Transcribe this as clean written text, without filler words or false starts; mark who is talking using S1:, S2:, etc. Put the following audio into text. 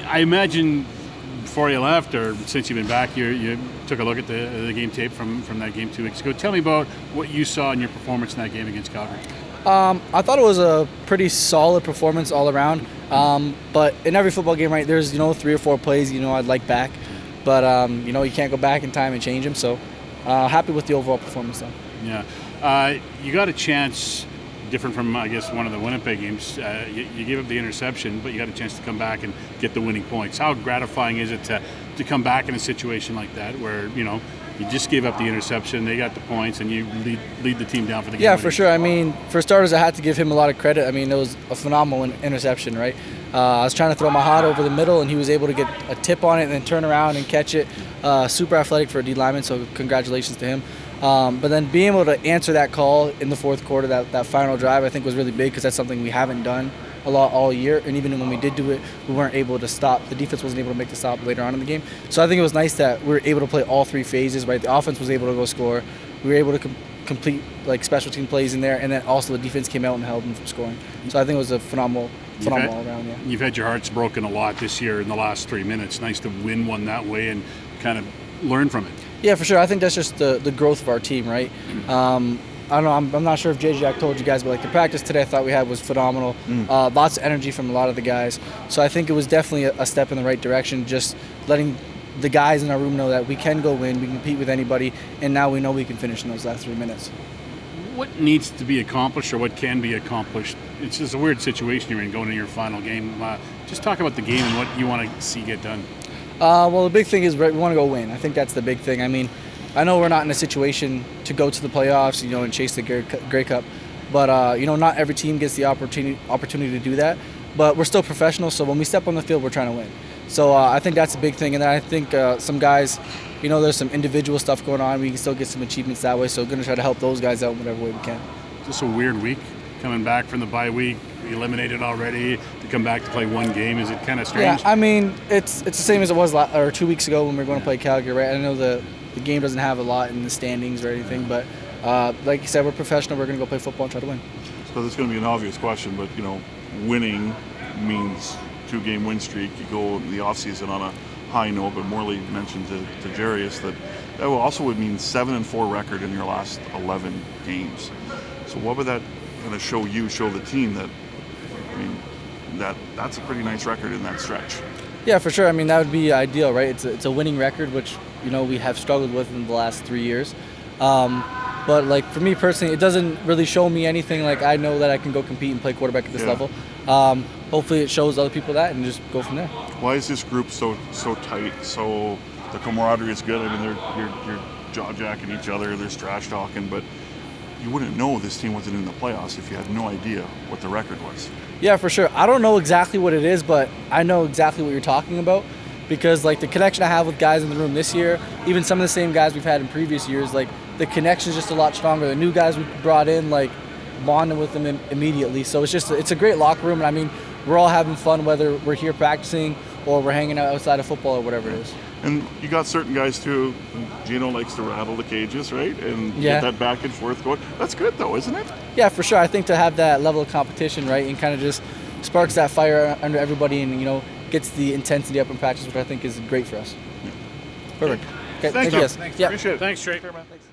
S1: I imagine before you left, or since you've been back, you took a look at the game tape from that game 2 weeks ago. Tell me about what you saw in your performance in that game against Calgary.
S2: I thought it was a pretty solid performance all around. But in every football game, right, there's 3 or 4 plays I'd like back, but you can't go back in time and change them. So happy with the overall performance though.
S1: Yeah, you got a chance. Different from, I guess, one of the Winnipeg games, you gave up the interception, but you got a chance to come back and get the winning points. How gratifying is it to come back in a situation like that where, you just gave up the interception, they got the points, and you lead the team down for the game?
S2: Yeah, for sure. I mean, for starters, I had to give him a lot of credit. I mean, it was a phenomenal interception, right? I was trying to throw my heart over the middle, and he was able to get a tip on it and then turn around and catch it. Super athletic for a D lineman, so congratulations to him. But then being able to answer that call in the fourth quarter, that final drive, I think was really big because that's something we haven't done a lot all year. And even when we did do it, we weren't able to stop. The defense wasn't able to make the stop later on in the game. So I think it was nice that we were able to play all 3 phases, right? The offense was able to go score. We were able to complete special team plays in there, and then also the defense came out and held them from scoring. So I think it was a phenomenal all around. Yeah.
S1: You've had your hearts broken a lot this year in the last 3 minutes. Nice to win one that way and kind of learn from it.
S2: Yeah, for sure. I think that's just the growth of our team, right? I don't know. I'm not sure if JJ told you guys, but the practice today I thought we had was phenomenal. Lots of energy from a lot of the guys. So I think it was definitely a step in the right direction. Just letting the guys in our room know that we can go win, we can compete with anybody, and now we know we can finish in those last 3 minutes.
S1: What needs to be accomplished, or what can be accomplished? It's just a weird situation you're in going into your final game. Just talk about the game and what you want to see get done.
S2: Well, the big thing is we want to go win. I think that's the big thing. I mean, I know we're not in a situation to go to the playoffs, and chase the Grey Cup, but not every team gets the opportunity to do that. But we're still professionals, so when we step on the field, we're trying to win. So I think that's a big thing, and then I think some guys, there's some individual stuff going on. We can still get some achievements that way. So we're going to try to help those guys out in whatever way we can.
S1: Just a weird week coming back from the bye week. Eliminated already to come back to play one game. Is it kind of strange?
S2: Yeah, I mean, it's the same as it was 2 weeks ago when we were going to play Calgary, right? I know the game doesn't have a lot in the standings or anything, but like you said, we're professional. We're going to go play football and try to win.
S3: So this is going to be an obvious question, but winning means 2-game win streak. You go in the offseason on a high note, but Morley mentioned to Jarius that also would mean 7-4 record in your last 11 games. So what would that kind of show the team that? I mean, that's a pretty nice record in that stretch.
S2: Yeah, for sure. I mean, that would be ideal, right? It's a winning record, which we have struggled with in the last 3 years. But for me personally, it doesn't really show me anything. I know that I can go compete and play quarterback at this level. Hopefully, it shows other people that, and just go from there.
S3: Why is this group so tight? So the camaraderie is good. I mean, you're jaw jacking each other, there's trash talking, but you wouldn't know this team wasn't in the playoffs if you had no idea what the record was. Yeah,
S2: for sure. I don't know exactly what it is, but I know exactly what you're talking about because, the connection I have with guys in the room this year, even some of the same guys we've had in previous years, the connection is just a lot stronger. The new guys we brought in, bonding with them immediately. So it's a great locker room, and I mean, we're all having fun whether we're here practicing or we're hanging out outside of football or whatever it is.
S3: And you got certain guys too. Gino likes to rattle the cages, right? And get that back and forth going. That's good though, isn't it?
S2: Yeah, for sure. I think to have that level of competition, right, and kind of just sparks that fire under everybody, and gets the intensity up in practice, which I think is great for us.
S3: Yeah.
S2: Perfect. Okay,
S3: Thanks,
S2: thank you.
S3: Thanks. Appreciate it.
S1: Thanks, Trey.
S2: Thanks.